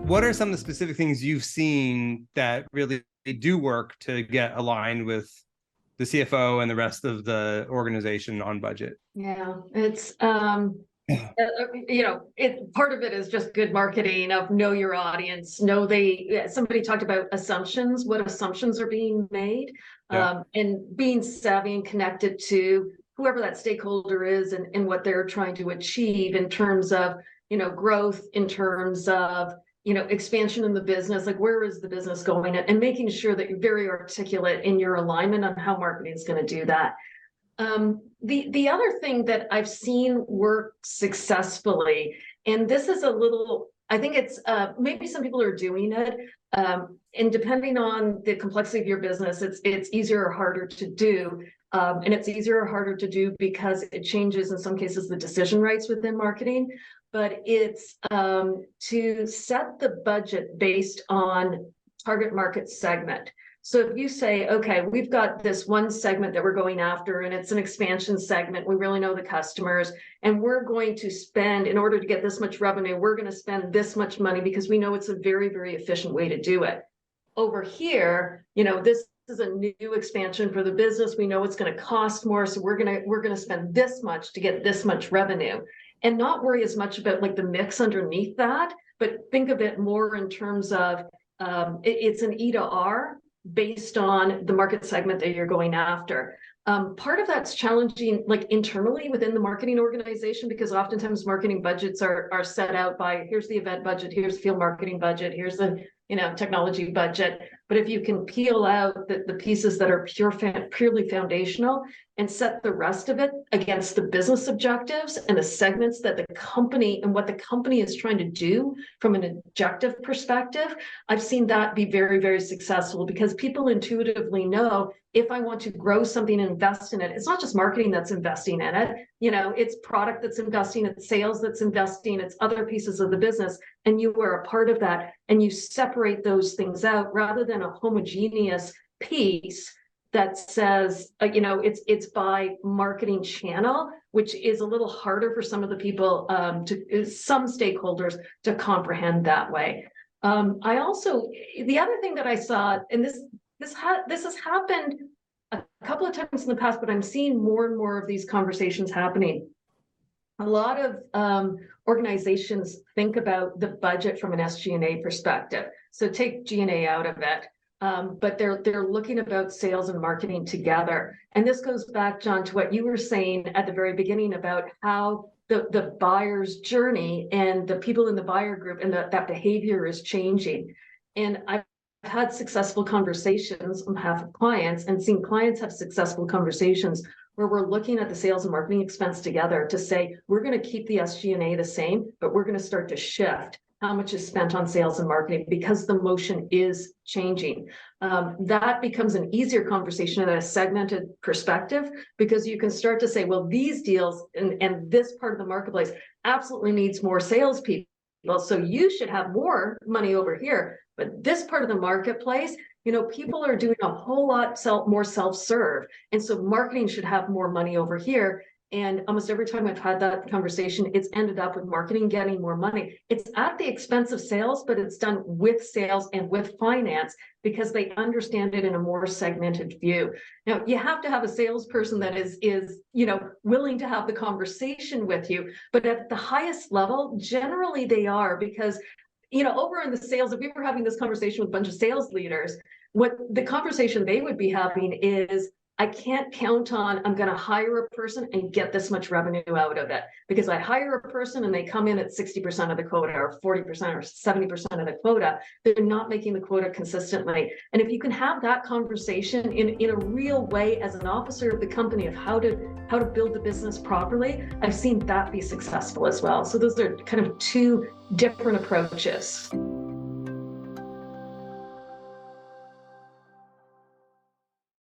What are some of the specific things you've seen that really do work to get aligned with the CFO and the rest of the organization on budget? Yeah, it's part of it is just good marketing of know your audience, somebody talked about assumptions, what assumptions are being made, and being savvy and connected to whoever that stakeholder is and what they're trying to achieve in terms of, growth, in terms of, expansion in the business, like where is the business going, and making sure that you're very articulate in your alignment on how marketing is going to do that. The other thing that I've seen work successfully, and this is I think it's maybe some people are doing it, and depending on the complexity of your business, it's easier or harder to do. And it's easier or harder to do because it changes, in some cases, the decision rights within marketing. But it's to set the budget based on target market segment. So if you say, okay, we've got this one segment that we're going after, and it's an expansion segment, we really know the customers, and we're going to spend, in order to get this much revenue, we're going to spend this much money because we know it's a very, very efficient way to do it. Over here, this is a new expansion for the business. We know it's going to cost more, so we're going to spend this much to get this much revenue, and not worry as much about like the mix underneath that, but think of it more in terms of it's an E to R based on the market segment that you're going after. Part of that's challenging, like internally within the marketing organization, because oftentimes marketing budgets are set out by, here's the event budget, here's the field marketing budget, here's the technology budget. But if you can peel out the pieces that are purely foundational and set the rest of it against the business objectives and the segments that the company and what the company is trying to do from an objective perspective, I've seen that be very, very successful, because people intuitively know, if I want to grow something and invest in it, it's not just marketing that's investing in it, it's product that's investing, it's sales that's investing, it's other pieces of the business, and you are a part of that, and you separate those things out rather than a homogeneous piece that says, it's by marketing channel, which is a little harder for some of the people, some stakeholders to comprehend that way. The other thing that I saw, and this has happened a couple of times in the past, but I'm seeing more and more of these conversations happening. A lot of organizations think about the budget from an SG&A perspective. So take G&A out of it, but they're looking about sales and marketing together. And this goes back, John, to what you were saying at the very beginning about how the buyer's journey and the people in the buyer group and that behavior is changing. And I've had successful conversations on behalf of clients, and seen clients have successful conversations where we're looking at the sales and marketing expense together to say, we're going to keep the SG&A the same, but we're going to start to shift how much is spent on sales and marketing because the motion is changing. That becomes an easier conversation at a segmented perspective, because you can start to say, well, these deals and this part of the marketplace absolutely needs more salespeople, so you should have more money over here. But this part of the marketplace, people are doing a whole lot more self-serve. And so marketing should have more money over here. And almost every time I've had that conversation, it's ended up with marketing getting more money. It's at the expense of sales, but it's done with sales and with finance because they understand it in a more segmented view. Now, you have to have a salesperson that is willing to have the conversation with you, but at the highest level, generally they are, because over in the sales, if we were having this conversation with a bunch of sales leaders, what the conversation they would be having is, I can't count on, I'm going to hire a person and get this much revenue out of it, because I hire a person and they come in at 60% of the quota or 40% or 70% of the quota. They're not making the quota consistently. And if you can have that conversation in a real way as an officer of the company of how to build the business properly, I've seen that be successful as well. So those are kind of two different approaches.